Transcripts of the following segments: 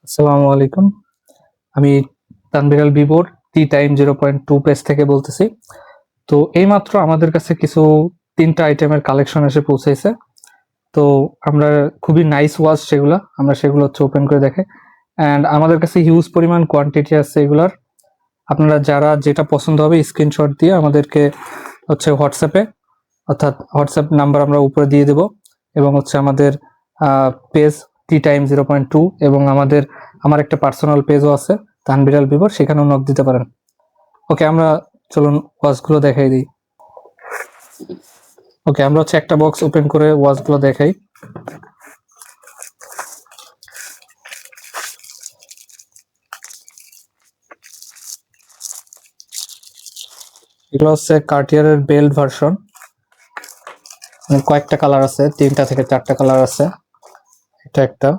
আসসালামু আলাইকুম। আমি তানভীর আল বিবর টি টাইম 0.2 পেজ থেকে বলতেছি। তো এইমাত্র আমাদের কাছে কিছু 3টা আইটেমের কালেকশন এসে পৌঁছেছে। তো আমরা খুবই নাইস ওয়াচ আমরা সেগুলো হচ্ছে ওপেন করে দেখাই। অ্যান্ড আমাদের কাছে হিউজ পরিমাণ কোয়ান্টিটি আছে এগুলার। আপনারা যারা যেটা পছন্দ হবে স্ক্রিনশট দিয়ে আমাদেরকে হচ্ছে হোয়াটসঅ্যাপে, অর্থাৎ হোয়াটসঅ্যাপ নাম্বার আমরা উপরে দিয়ে দেব, এবং হচ্ছে আমাদের পেজ টি টাইম 0.2 এবং আমার একটা পার্সোনাল পেজও আছে তানভীর আল বিবর, সেখানেও নক দিতে পারেন। ওকে, আমরা চলুন ওয়াচগুলো দেখাই দিই। ওকে, আমরা হচ্ছে একটা বক্স ওপেন করে ওয়াচগুলো দেখাই। এগুলো হচ্ছে কার্টিয়ারের বেল্ট ভার্সন। কয়েকটা কালার আছে, 3টা থেকে 4টা কালার আছে। এটা একটা,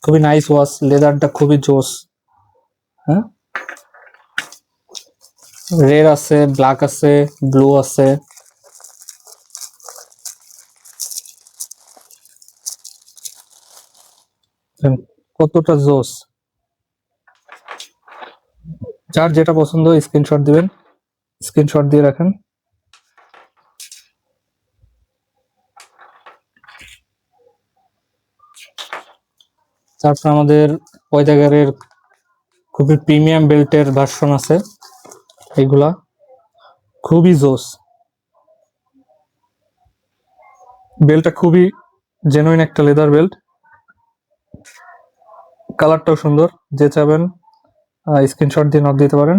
খুবই নাইস ওয়াচ, লেদারটা খুবই জোস। হ্যাঁ, রেড আছে, ব্ল্যাক আছে, ব্লু আছে। কতটা জোস! যার যেটা পছন্দ স্ক্রিনশট দিবেন, স্ক্রিনশট দিয়ে রাখেন। তারপর আমাদের ওয়েদাগারের খুবই প্রিমিয়াম বেল্টের ভার্সন আছে। এগুলা খুবই জোস, বেল্টটা খুবই জেনুইন একটা লেদার বেল্ট। কালারটাও সুন্দর, যে চাবেন স্ক্রিনশট দিয়ে নক দিতে পারেন।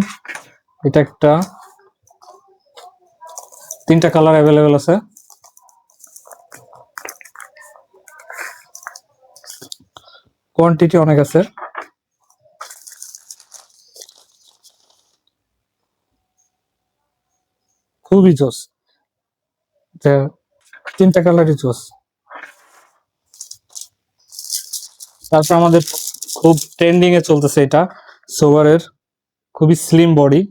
এটা একটা, 3টা কালার অ্যাভেলেবেল আছে। কোয়ান্টিটি অনেক আছে। খুবই জোস, 3টা কালারই জোস। তারপর আমাদের খুব ট্রেন্ডিং এ চলতেছে এটা সোভারের, খুবই স্লিম বডি।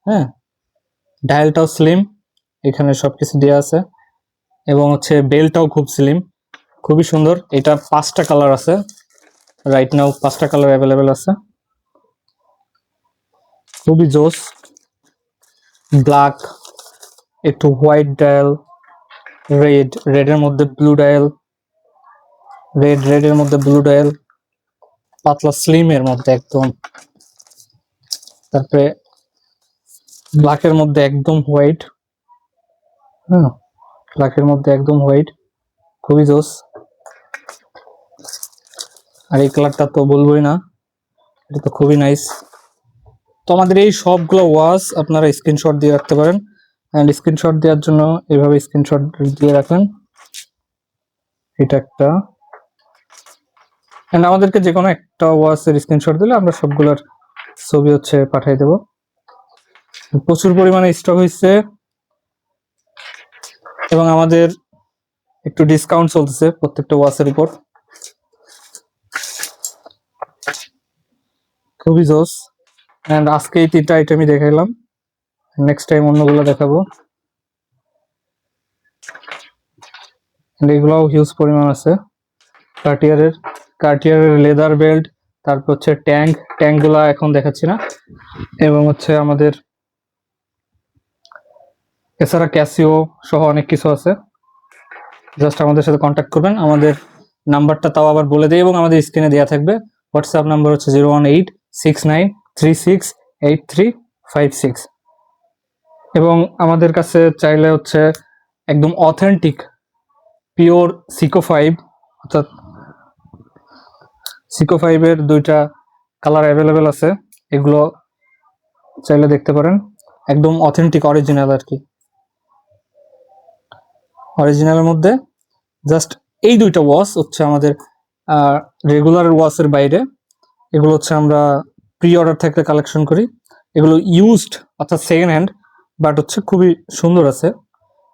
হ্যাঁ, ডায়ালটাও স্লিম, এখানে সবকিছু দেওয়া আছে, এবং হচ্ছে বেলটাও খুব স্লিম, খুবই সুন্দর। এটা 5টা কালার আছে, রাইট নাও 5টা কালার অ্যাভেলেবেল আছে। খুবই জোস, ব্ল্যাক, একটু হোয়াইট ডায়াল, রেডের মধ্যে ব্লু ডায়াল, রেডের মধ্যে ব্লু ডায়াল, পাতলা স্লিমের মধ্যে একদম। তারপরে ব্ল্যাকের মধ্যে একদম হোয়াইট। হ্যাঁ, ব্ল্যাকের মধ্যে একদম হোয়াইট, খুবই জোস। আর এই কালারটা তো বলবোই না, এটা তো খুবই নাইস। তো আমাদের এই সবগুলো ওয়াচ আপনারা স্ক্রিনশট দিয়ে রাখতে পারেন, অ্যান্ড স্ক্রিনশট দেওয়ার জন্য এভাবে স্ক্রিনশট দিয়ে রাখেন। এটা একটা, অ্যান্ড আমাদেরকে যে কোনো একটা ওয়াচের স্ক্রিনশট দিলে আমরা সবগুলোর ছবি হচ্ছে পাঠিয়ে দেব। প্রচুর পরিমাণে স্টক হয়েছে, এবং আমাদের একটু ডিসকাউন্ট চলতেছে প্রত্যেকটা ওয়াচের উপর। খুবই জোস। অ্যান্ড আজকে এই 3টা আইটেমই দেখাইলাম, নেক্সট টাইম অন্যগুলো দেখাবো। এগুলোও হিউজ পরিমাণ আছে। কার্টিয়ারের লেদার বেল্ট, তারপর হচ্ছে ট্যাঙ্কগুলা এখন দেখাচ্ছি না, এবং হচ্ছে আমাদের এছাড়া ক্যাসিও সহ অনেক কিছু আছে। জাস্ট আমাদের সাথে কন্ট্যাক্ট করবেন। আমাদের নাম্বারটা তাও আবার বলে দিই, এবং আমাদের স্ক্রিনে দেওয়া থাকবে। হোয়াটসঅ্যাপ নাম্বার হচ্ছে 01869368356। এবং আমাদের কাছে চাইলে হচ্ছে একদম অথেন্টিক পিওর সিকো 5, অর্থাৎ সিকো 5-এর 2টা কালার অ্যাভেলেবেল আছে, এগুলো চাইলে দেখতে পারেন। একদম অথেন্টিক অরিজিনাল আর কি, অরিজিনালের মধ্যে জাস্ট এই 2টা ওয়াচ হচ্ছে আমাদের রেগুলার ওয়াচের বাইরে। এগুলো হচ্ছে আমরা প্রি অর্ডার থেকে কালেকশন করি। এগুলো ইউজড, অর্থাৎ সেকেন্ড হ্যান্ড, বাট হচ্ছে খুবই সুন্দর আছে।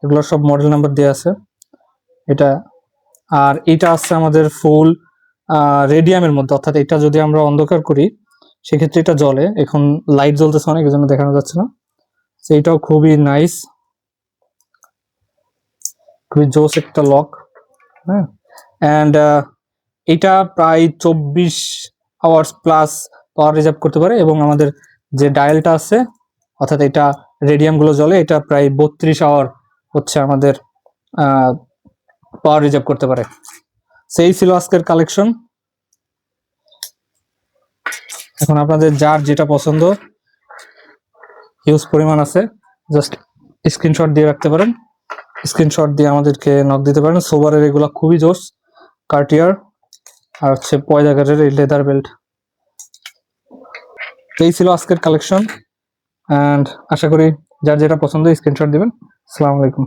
এগুলো সব মডেল নাম্বার দেওয়া আছে। এটা, আর এটা আছে আমাদের ফুল রেডিয়ামের মধ্যে, অর্থাৎ এটা যদি আমরা অন্ধকার করি সেক্ষেত্রে এটা জ্বলে। এখন লাইট জ্বলতেছে অনেক, এই জন্য দেখানো যাচ্ছে না। এটাও খুবই নাইস। খুবই জোস একটা লক। হ্যাঁ, অ্যান্ড এটা প্রায় 24 আওয়ার্স প্লাস পাওয়ার রিজার্ভ করতে পারে, এবং আমাদের যে ডায়ালটা আছে অর্থাৎ এটা রেডিয়ামগুলো জ্বলে, এটা প্রায় 32 আওয়ার হচ্ছে আমাদের পাওয়ার রিজার্ভ করতে পারে। সেই ছিল আজকের কালেকশন। এখন আপনাদের যার যেটা পছন্দ, হিউজ পরিমাণ আছে, জাস্ট স্ক্রিনশট দিয়ে রাখতে পারেন, স্ক্রিনশট দিয়ে আমাদেরকে নক দিতে পারেন। সোবারের এগুলো খুবই জোস, কার্টিয়ার আর হচ্ছে পয়দাগারের এই লেদার বেল্ট। এই ছিল আজকের কালেকশন, অ্যান্ড আশা করি যার যেটা পছন্দ স্ক্রিনশট দিবেন। আসসালামু আলাইকুম।